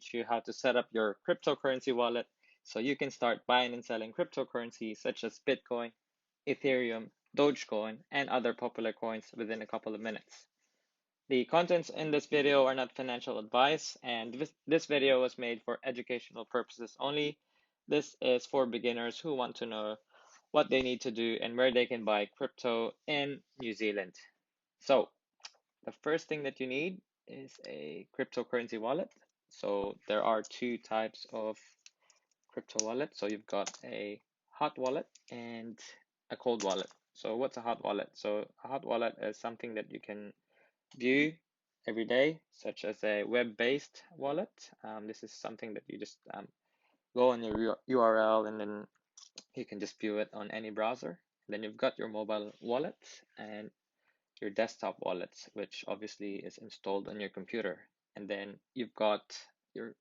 teach you how to set up your cryptocurrency wallet so you can start buying and selling cryptocurrency such as Bitcoin, Ethereum, Dogecoin, and other popular coins within a couple of minutes. The contents in this video are not financial advice, and this video was made for educational purposes only. This is for beginners who want to know what they need to do and where they can buy crypto in New Zealand. So, the first thing that you need is a cryptocurrency wallet. So, there are two types of crypto wallet. So, you've got a hot wallet and a cold wallet. So, what's a hot wallet? So, a hot wallet is something that you can view every day, such as a web-based wallet. This is something that you just go on your URL and then you can just view it on any browser. Then you've got your mobile wallet and your desktop wallets, which obviously is installed on your computer. And then you've got your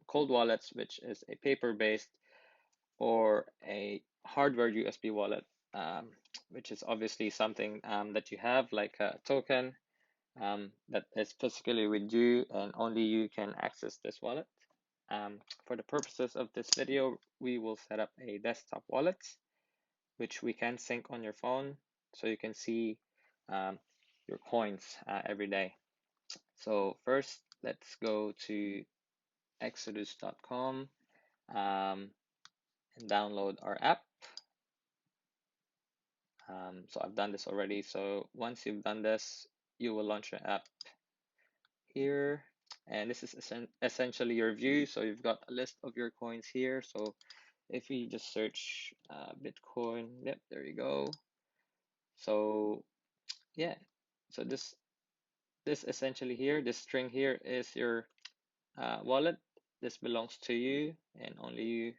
cold wallets, which is a paper-based or a hardware USB wallet, which is obviously something that you have like a token that is physically with you and only you can access this wallet. For the purposes of this video, we will set up a desktop wallet, which we can sync on your phone so you can see your coins every day. So first, let's go to exodus.com and download our app. So I've done this already. So once you've done this, you will launch your app here. And this is essentially your view. So you've got a list of your coins here. So if we just search Bitcoin, yep, there you go. So yeah, so this essentially here, this string here is your wallet. This belongs to you and only you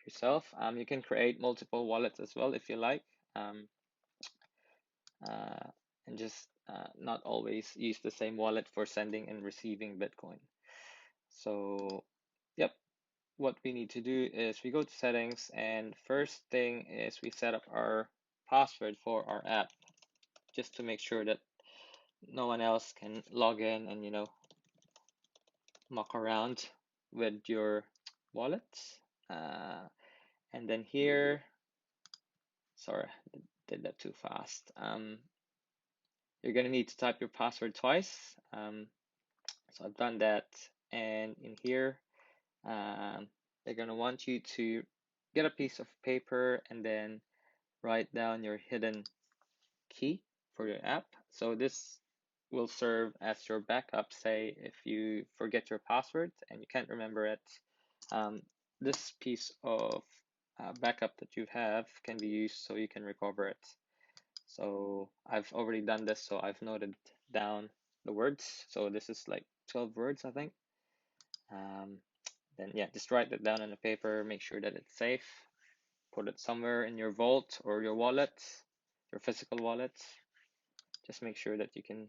yourself. You can create multiple wallets as well if you like, and just not always use the same wallet for sending and receiving Bitcoin. So, yep, what we need to do is we go to settings, and first thing is we set up our password for our app just to make sure that no one else can log in and muck around with your wallet. And then here, sorry, I did that too fast. You're gonna need to type your password twice. So I've done that, and in here, they're gonna want you to get a piece of paper and then write down your hidden key for your app. So this will serve as your backup. Say if you forget your password and you can't remember it, this piece of backup that you have can be used so you can recover it. So I've already done this, so I've noted down the words. So this is like 12 words, I think. Then yeah, just write it down on a paper, make sure that it's safe, put it somewhere in your vault or your wallet, your physical wallet. Just make sure that you can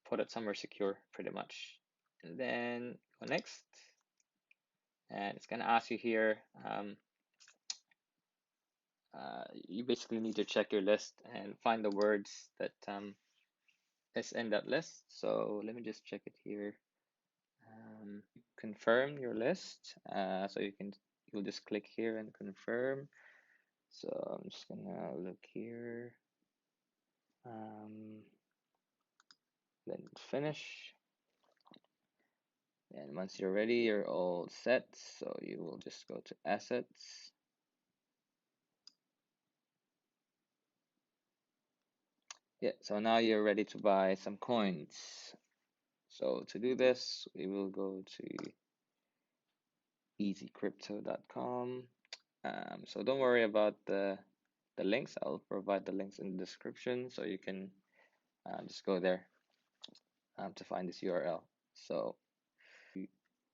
put it somewhere secure pretty much. And then go next. And it's gonna ask you here, you basically need to check your list and find the words that is in that list. So let me just check it here. Confirm your list. So you'll just click here and confirm. So I'm just gonna look here. Then finish. And once you're ready, you're all set. So you will just go to assets. Yeah, so now you're ready to buy some coins. So to do this, we will go to easycrypto.com. So don't worry about the links. I'll provide the links in the description so you can just go there to find this URL. So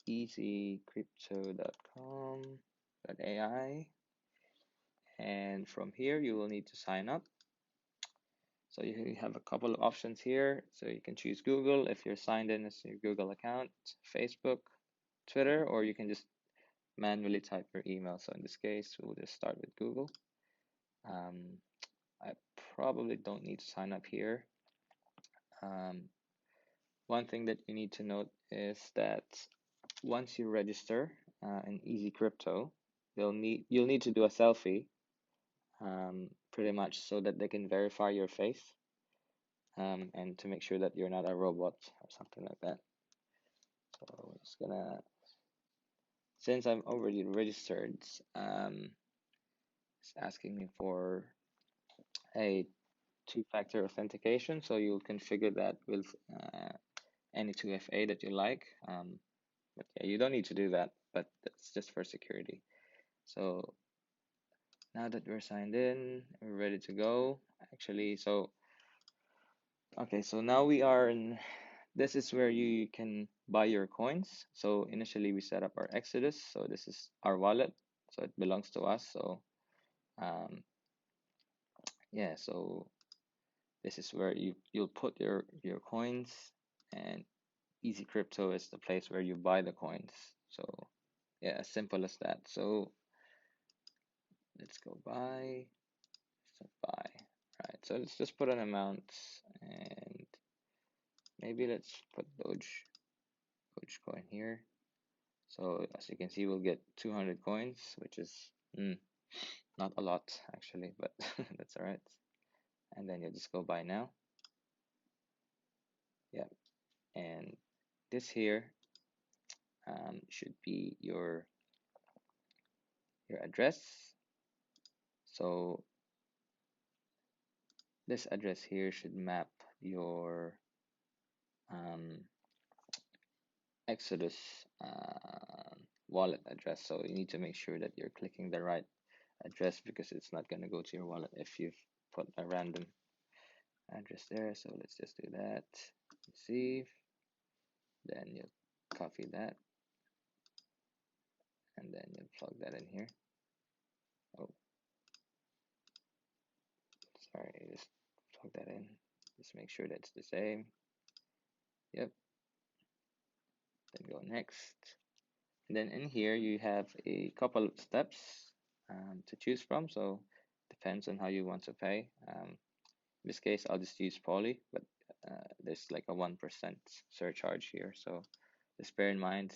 easycrypto.com.ai, and from here you will need to sign up. So you have a couple of options here. So you can choose Google if you're signed in as your Google account, Facebook, Twitter, or you can just manually type your email. So in this case, we'll just start with Google. I probably don't need to sign up here. one thing that you need to note is that once you register in Easy Crypto, you'll need to do a selfie, pretty much so that they can verify your face, and to make sure that you're not a robot or something like that. So I'm just gonna, since I'm already registered, it's asking me for a two-factor authentication. So you'll configure that with any 2FA that you like. But yeah, you don't need to do that, but that's just for security. So now that we're signed in, we're ready to go. Actually, so okay, so now we are in, this is where you can buy your coins. So initially we set up our Exodus. So this is our wallet. So it belongs to us. So yeah, so this is where you'll put your coins, and Easy Crypto is the place where you buy the coins. So yeah, as simple as that. So let's go buy. So buy. Right. So let's just put an amount, and maybe let's put Dogecoin here. So as you can see, we'll get 200 coins, which is not a lot actually, but that's all right. And then you just go buy now. Yeah. And this here should be your address. So this address here should map your Exodus wallet address. So you need to make sure that you're clicking the right address, because it's not going to go to your wallet if you've put a random address there. So let's just do that. Receive. Then you copy that, and then you plug that in here. Oh, sorry, just plug that in. Just make sure that's the same. Yep. Then go next. And then in here you have a couple of steps to choose from. So depends on how you want to pay. In this case, I'll just use Poly, but there's like a 1% surcharge here. So just bear in mind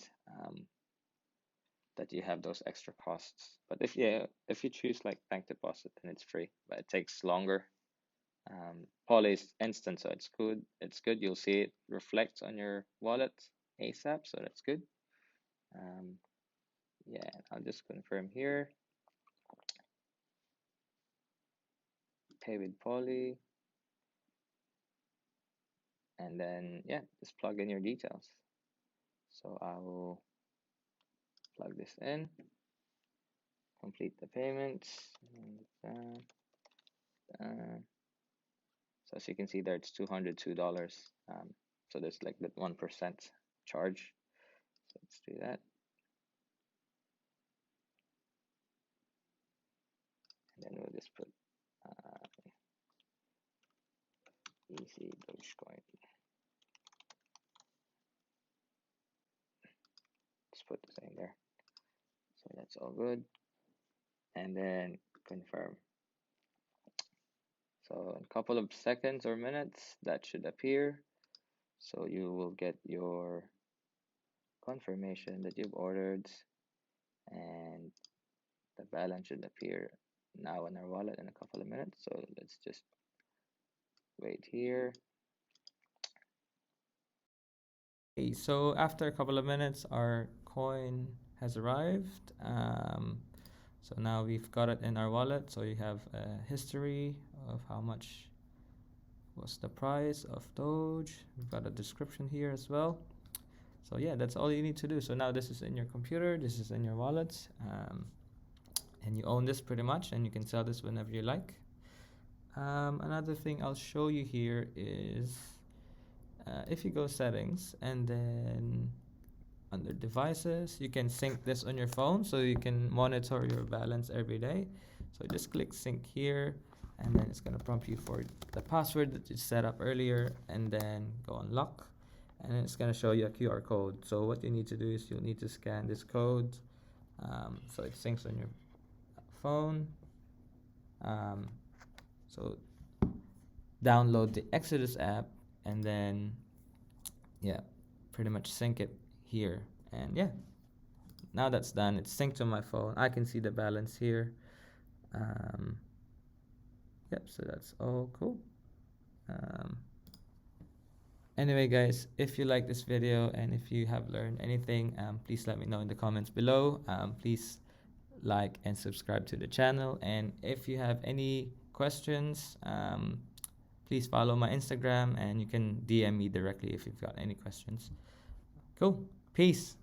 that you have those extra costs. But if you choose like bank deposit, then it's free, but it takes longer. Poly is instant, so it's good. It's good. You'll see it reflect on your wallet ASAP, so that's good. Yeah, I'll just confirm here. Pay with Poly. And then, yeah, just plug in your details. So I will plug this in, complete the payments. So as you can see there, it's $202. So there's like that 1% charge. So let's do that. And then we'll just put easy Dogecoin. Just put the thing there. So that's all good. And then confirm. So in a couple of seconds or minutes, that should appear. So you will get your confirmation that you've ordered, and the balance should appear now in our wallet in a couple of minutes. So let's just wait here. Okay, so after a couple of minutes, our coin has arrived. So now we've got it in our wallet. So you have a history of how much was the price of Doge. We've got a description here as well. So yeah, that's all you need to do. So now this is in your computer, this is in your wallet, and you own this pretty much, and you can sell this whenever you like. Another thing I'll show you here is if you go settings and then under devices, you can sync this on your phone so you can monitor your balance every day. So just click sync here, and then it's going to prompt you for the password that you set up earlier, and then go unlock, and it's going to show you a QR code. So what you need to do is you'll need to scan this code, so it syncs on your phone. So download the Exodus app, and then yeah, pretty much sync it here. And yeah, now that's done. It's synced to my phone. I can see the balance here. Um, yep, so that's all cool. Um, anyway, guys, if you like this video and if you have learned anything, please let me know in the comments below. Please like and subscribe to the channel. And if you have any questions, please follow my Instagram and you can DM me directly if you've got any questions. Cool. Peace.